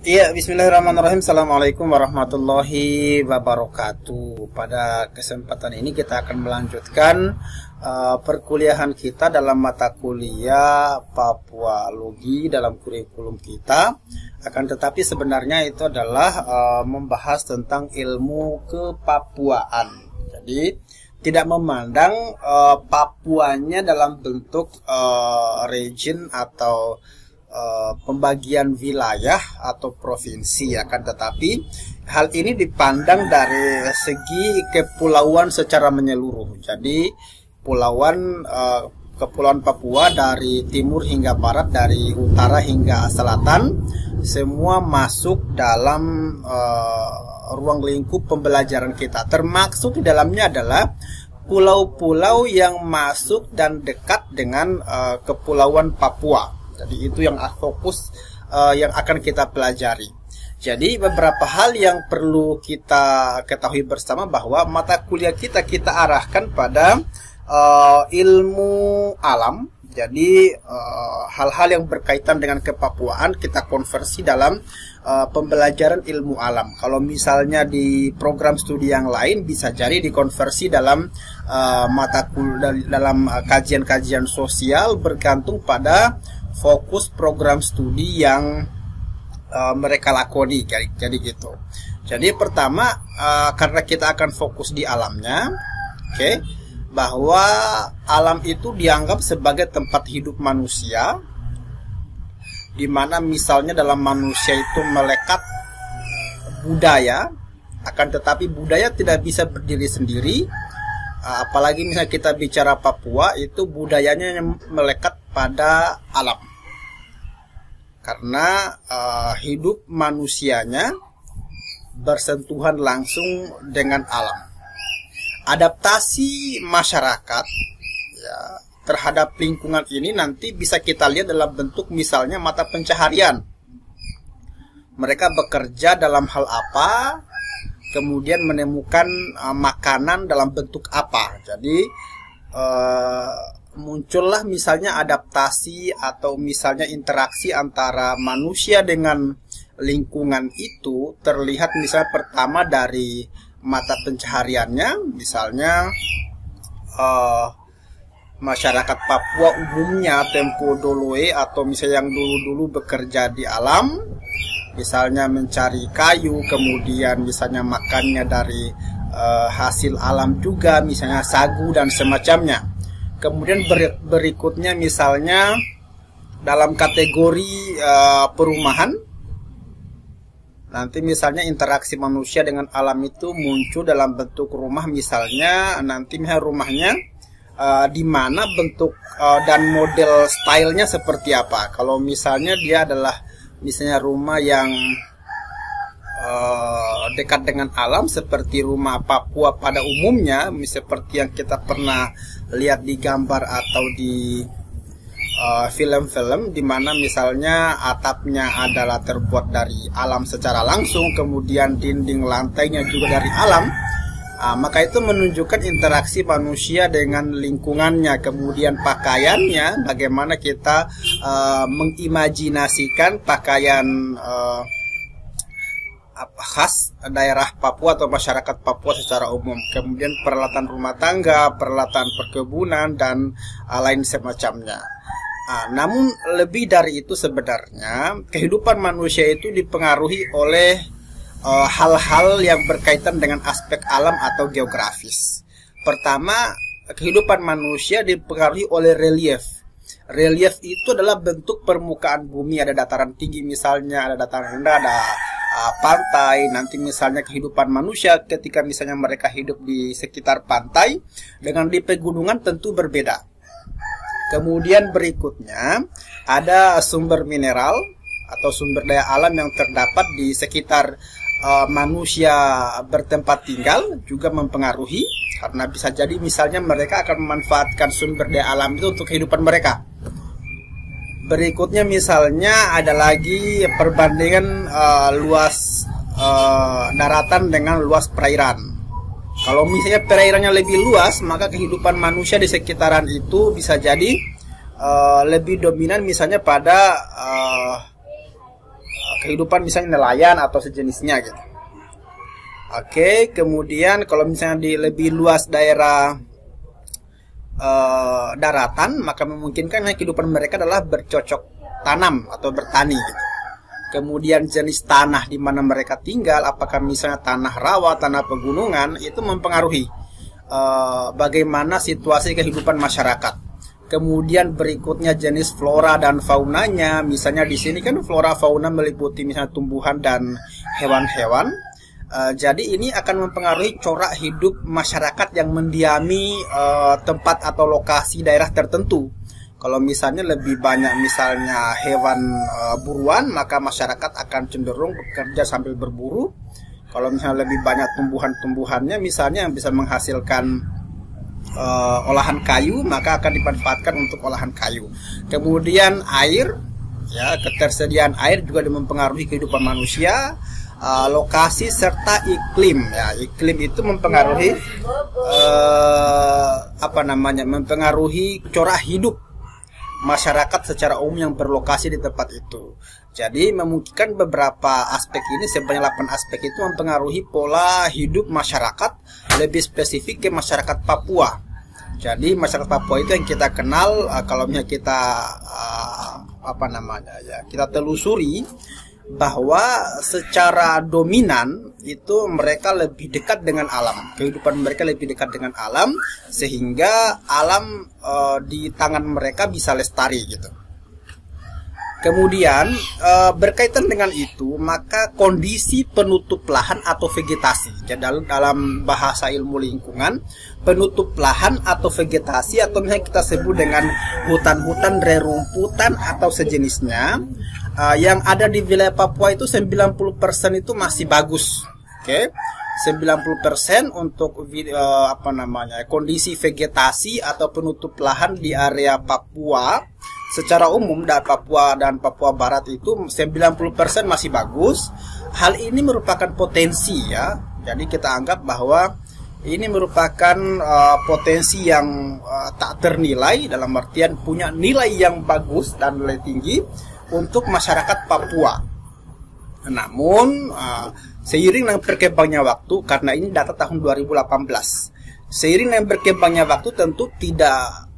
Iya, bismillahirrahmanirrahim. Assalamualaikum warahmatullahi wabarakatuh. Pada kesempatan ini kita akan melanjutkan perkuliahan kita dalam mata kuliah Papualogi dalam kurikulum kita. Akan tetapi sebenarnya itu adalah membahas tentang ilmu kepapuaan. Jadi tidak memandang Papuanya dalam bentuk region atau pembagian wilayah atau provinsi, akan tetapi hal ini dipandang dari segi kepulauan secara menyeluruh. Jadi kepulauan Papua dari timur hingga barat, dari utara hingga selatan, semua masuk dalam ruang lingkup pembelajaran kita. Termaksud di dalamnya adalah pulau-pulau yang masuk dan dekat dengan kepulauan Papua. Jadi itu yang fokus yang akan kita pelajari. Jadi beberapa hal yang perlu kita ketahui bersama bahwa mata kuliah kita arahkan pada ilmu alam. Jadi hal-hal yang berkaitan dengan kepapuaan kita konversi dalam pembelajaran ilmu alam. Kalau misalnya di program studi yang lain bisa jadi dikonversi dalam mata kuliah, dalam kajian-kajian sosial, bergantung pada fokus program studi yang mereka lakoni. Jadi gitu. Jadi pertama karena kita akan fokus di alamnya, bahwa alam itu dianggap sebagai tempat hidup manusia, di mana misalnya dalam manusia itu melekat budaya, akan tetapi budaya tidak bisa berdiri sendiri. Apalagi misalnya kita bicara Papua, itu budayanya yang melekat pada alam, karena hidup manusianya bersentuhan langsung dengan alam. Adaptasi masyarakat ya, terhadap lingkungan ini nanti bisa kita lihat dalam bentuk misalnya mata pencaharian. Mereka bekerja dalam hal apa, kemudian menemukan makanan dalam bentuk apa. Jadi muncullah misalnya adaptasi atau misalnya interaksi antara manusia dengan lingkungan itu terlihat misalnya pertama dari mata pencahariannya. Misalnya masyarakat Papua umumnya tempo doloe atau misalnya yang dulu-dulu bekerja di alam, misalnya mencari kayu, kemudian misalnya makannya dari hasil alam juga, misalnya sagu dan semacamnya. Kemudian berikutnya misalnya dalam kategori perumahan, nanti misalnya interaksi manusia dengan alam itu muncul dalam bentuk rumah. Misalnya nanti rumahnya di mana bentuk dan model stylenya seperti apa. Kalau misalnya dia adalah misalnya rumah yang dekat dengan alam seperti rumah Papua pada umumnya, seperti yang kita pernah lihat di gambar atau di film-film, di mana misalnya atapnya adalah terbuat dari alam secara langsung, kemudian dinding lantainya juga dari alam, maka itu menunjukkan interaksi manusia dengan lingkungannya. Kemudian pakaiannya, bagaimana kita mengimajinasikan pakaian khas daerah Papua atau masyarakat Papua secara umum. Kemudian peralatan rumah tangga, peralatan perkebunan, dan lain semacamnya. Namun lebih dari itu sebenarnya kehidupan manusia itu dipengaruhi oleh hal-hal yang berkaitan dengan aspek alam atau geografis. Pertama, kehidupan manusia dipengaruhi oleh relief. Relief itu adalah bentuk permukaan bumi, ada dataran tinggi misalnya, ada dataran rendah, ada pantai. Nanti misalnya kehidupan manusia ketika misalnya mereka hidup di sekitar pantai dengan di pegunungan tentu berbeda. Kemudian berikutnya ada sumber mineral atau sumber daya alam yang terdapat di sekitar manusia bertempat tinggal juga mempengaruhi, karena bisa jadi misalnya mereka akan memanfaatkan sumber daya alam itu untuk kehidupan mereka. Berikutnya misalnya ada lagi perbandingan luas daratan dengan luas perairan. Kalau misalnya perairannya lebih luas, maka kehidupan manusia di sekitaran itu bisa jadi lebih dominan misalnya pada kehidupan misalnya nelayan atau sejenisnya gitu. Oke, kemudian kalau misalnya di lebih luas daerah daratan, maka memungkinkan kehidupan mereka adalah bercocok tanam atau bertani gitu. Kemudian jenis tanah di mana mereka tinggal, apakah misalnya tanah rawa, tanah pegunungan, itu mempengaruhi bagaimana situasi kehidupan masyarakat. Kemudian berikutnya jenis flora dan faunanya, misalnya di sini kan flora fauna meliputi misalnya tumbuhan dan hewan-hewan. Jadi ini akan mempengaruhi corak hidup masyarakat yang mendiami tempat atau lokasi daerah tertentu. Kalau misalnya lebih banyak misalnya hewan buruan, maka masyarakat akan cenderung bekerja sambil berburu. Kalau misalnya lebih banyak tumbuhan-tumbuhannya misalnya yang bisa menghasilkan olahan kayu, maka akan dimanfaatkan untuk olahan kayu. Kemudian air, ya, ketersediaan air juga mempengaruhi kehidupan manusia. Lokasi serta iklim, ya, iklim itu mempengaruhi mempengaruhi corak hidup masyarakat secara umum yang berlokasi di tempat itu. Jadi memungkinkan beberapa aspek ini, sebanyak 8 aspek itu mempengaruhi pola hidup masyarakat, lebih spesifik ke masyarakat Papua. Jadi masyarakat Papua itu yang kita kenal, kalau misalnya kita kita telusuri bahwa secara dominan itu mereka lebih dekat dengan alam, kehidupan mereka lebih dekat dengan alam, sehingga alam di tangan mereka bisa lestari gitu. Kemudian berkaitan dengan itu, maka kondisi penutup lahan atau vegetasi, jadi dalam bahasa ilmu lingkungan, penutup lahan atau vegetasi atau misalnya kita sebut dengan hutan-hutan, rerumputan atau sejenisnya, yang ada di wilayah Papua itu 90% itu masih bagus. Oke. 90% untuk kondisi vegetasi atau penutup lahan di area Papua secara umum, dan Papua dan Papua Barat itu 90% masih bagus. Hal ini merupakan potensi, ya. Jadi kita anggap bahwa ini merupakan potensi yang tak ternilai, dalam artian punya nilai yang bagus dan nilai tinggi untuk masyarakat Papua. Namun seiring dengan berkembangnya waktu, karena ini data tahun 2018, seiring dengan berkembangnya waktu tentu tidak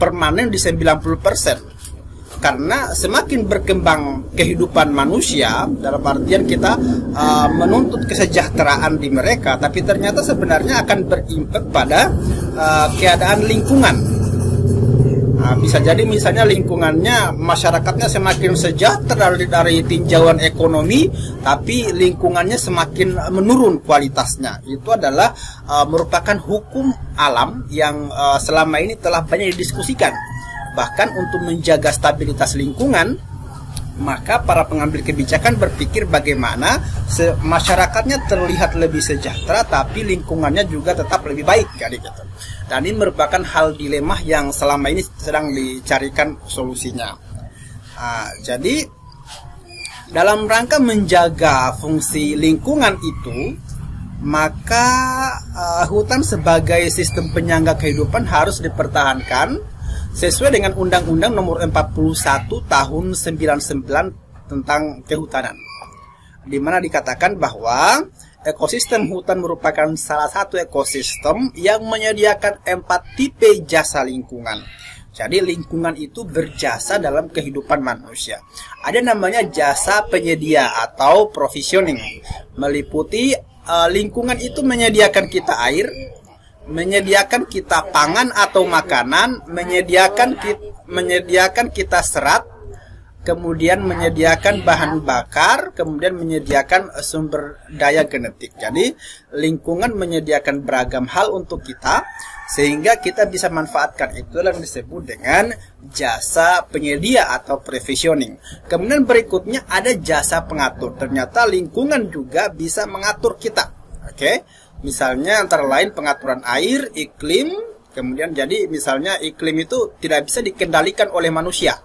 permanen di 90%, karena semakin berkembang kehidupan manusia, dalam artian kita menuntut kesejahteraan di mereka, tapi ternyata sebenarnya akan berimpak pada keadaan lingkungan. Bisa jadi misalnya lingkungannya, masyarakatnya semakin sejahtera dari tinjauan ekonomi, tapi lingkungannya semakin menurun kualitasnya. Itu adalah merupakan hukum alam yang selama ini telah banyak didiskusikan. Bahkan untuk menjaga stabilitas lingkungan, maka para pengambil kebijakan berpikir bagaimana masyarakatnya terlihat lebih sejahtera, tapi lingkungannya juga tetap lebih baik, jadi gitu. Dan ini merupakan hal dilema yang selama ini sedang dicarikan solusinya. Jadi dalam rangka menjaga fungsi lingkungan itu, maka hutan sebagai sistem penyangga kehidupan harus dipertahankan sesuai dengan Undang-Undang Nomor 41 Tahun 99 tentang Kehutanan, di mana dikatakan bahwa ekosistem hutan merupakan salah satu ekosistem yang menyediakan 4 tipe jasa lingkungan. Jadi lingkungan itu berjasa dalam kehidupan manusia. Ada namanya jasa penyedia atau provisioning, meliputi lingkungan itu menyediakan kita air, menyediakan kita pangan atau makanan, menyediakan kita serat, kemudian menyediakan bahan bakar, kemudian menyediakan sumber daya genetik. Jadi lingkungan menyediakan beragam hal untuk kita, sehingga kita bisa manfaatkan. Itu yang disebut dengan jasa penyedia atau provisioning. Kemudian berikutnya ada jasa pengatur. Ternyata lingkungan juga bisa mengatur kita. Oke. Misalnya antara lain pengaturan air, iklim, kemudian jadi misalnya iklim itu tidak bisa dikendalikan oleh manusia.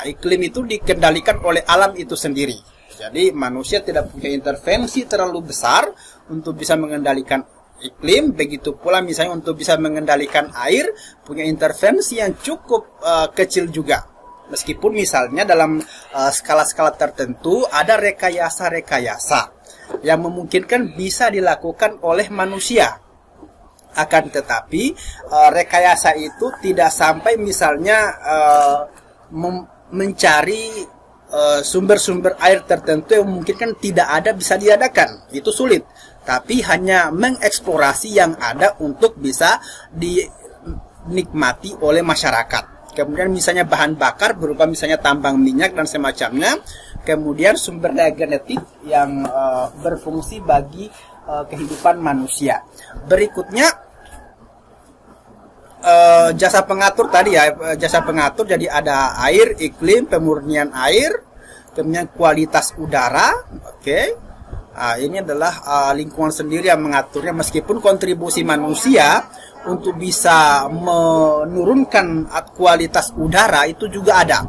Iklim itu dikendalikan oleh alam itu sendiri. Jadi manusia tidak punya intervensi terlalu besar untuk bisa mengendalikan iklim. Begitu pula misalnya untuk bisa mengendalikan air, punya intervensi yang cukup kecil juga. Meskipun misalnya dalam skala-skala tertentu ada rekayasa-rekayasa yang memungkinkan bisa dilakukan oleh manusia. Akan tetapi rekayasa itu tidak sampai misalnya mencari sumber-sumber air tertentu yang memungkinkan tidak ada bisa diadakan. Itu sulit. Tapi hanya mengeksplorasi yang ada untuk bisa dinikmati oleh masyarakat. Kemudian misalnya bahan bakar berupa misalnya tambang minyak dan semacamnya. Kemudian sumber daya genetik yang berfungsi bagi kehidupan manusia. Berikutnya jasa pengatur tadi ya, jasa pengatur jadi ada air, iklim, pemurnian air, kemudian kualitas udara, oke. Ini adalah lingkungan sendiri yang mengaturnya, meskipun kontribusi manusia untuk bisa menurunkan kualitas udara itu juga ada.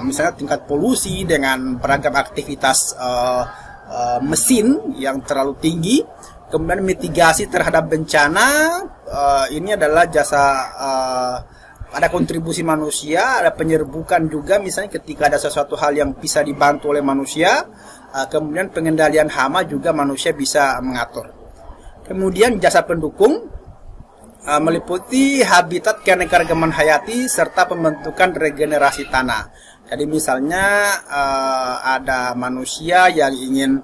Misalnya tingkat polusi dengan beragam aktivitas mesin yang terlalu tinggi, kemudian mitigasi terhadap bencana, ini adalah jasa ada kontribusi manusia, ada penyerbukan juga misalnya ketika ada sesuatu hal yang bisa dibantu oleh manusia, kemudian pengendalian hama juga manusia bisa mengatur. Kemudian jasa pendukung meliputi habitat keanekaragaman hayati serta pembentukan regenerasi tanah. Jadi misalnya ada manusia yang ingin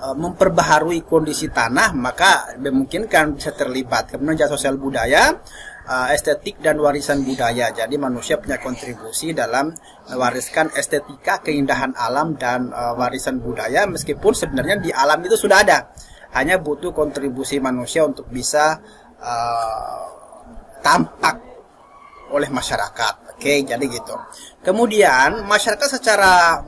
memperbaharui kondisi tanah, maka memungkinkan bisa terlibat. Kemudian jasa sosial budaya, estetik dan warisan budaya. Jadi manusia punya kontribusi dalam mewariskan estetika, keindahan alam dan warisan budaya, meskipun sebenarnya di alam itu sudah ada. Hanya butuh kontribusi manusia untuk bisa tampak oleh masyarakat. Oke, jadi gitu. Kemudian masyarakat secara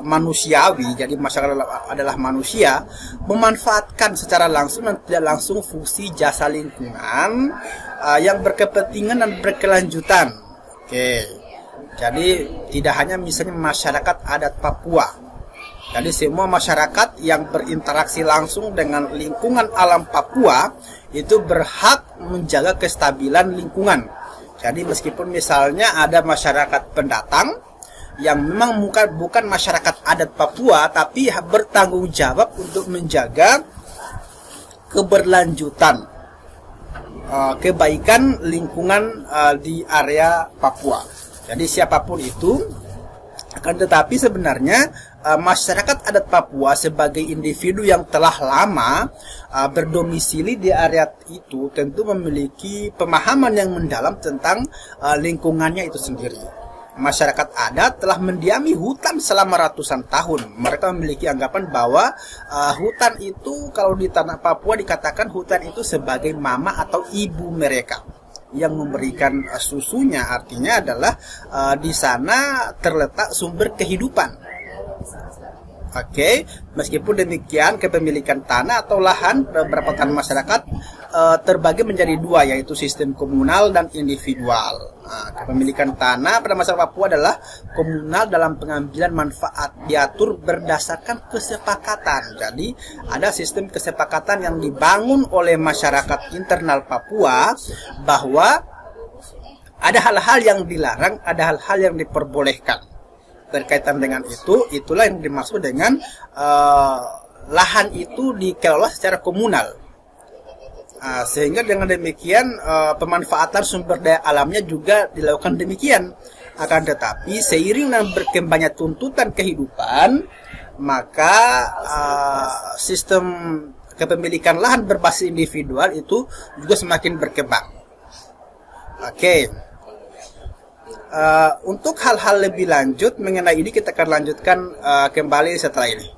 manusiawi, jadi masyarakat adalah manusia, memanfaatkan secara langsung dan tidak langsung fungsi jasa lingkungan yang berkepentingan dan berkelanjutan. Oke, jadi tidak hanya misalnya masyarakat adat Papua. Jadi semua masyarakat yang berinteraksi langsung dengan lingkungan alam Papua itu berhak menjaga kestabilan lingkungan. Jadi meskipun misalnya ada masyarakat pendatang yang memang bukan masyarakat adat Papua, tapi bertanggung jawab untuk menjaga keberlanjutan kebaikan lingkungan di area Papua. Jadi siapapun itu, akan tetapi sebenarnya masyarakat adat Papua sebagai individu yang telah lama berdomisili di area itu tentu memiliki pemahaman yang mendalam tentang lingkungannya itu sendiri. Masyarakat adat telah mendiami hutan selama ratusan tahun. Mereka memiliki anggapan bahwa hutan itu, kalau di tanah Papua dikatakan hutan itu sebagai mama atau ibu mereka yang memberikan susunya. Artinya adalah di sana terletak sumber kehidupan. Oke, meskipun demikian kepemilikan tanah atau lahan beberapa tanah masyarakat terbagi menjadi dua, yaitu sistem komunal dan individual. Kepemilikan tanah pada masyarakat Papua adalah komunal dalam pengambilan manfaat, diatur berdasarkan kesepakatan. Jadi ada sistem kesepakatan yang dibangun oleh masyarakat internal Papua bahwa ada hal-hal yang dilarang, ada hal-hal yang diperbolehkan. Berkaitan dengan itu, itulah yang dimaksud dengan lahan itu dikelola secara komunal. Sehingga dengan demikian pemanfaatan sumber daya alamnya juga dilakukan demikian. Akan tetapi seiring dengan berkembangnya tuntutan kehidupan, maka sistem kepemilikan lahan berbasis individual itu juga semakin berkembang. Oke. Untuk hal-hal lebih lanjut mengenai ini kita akan lanjutkan kembali setelah ini.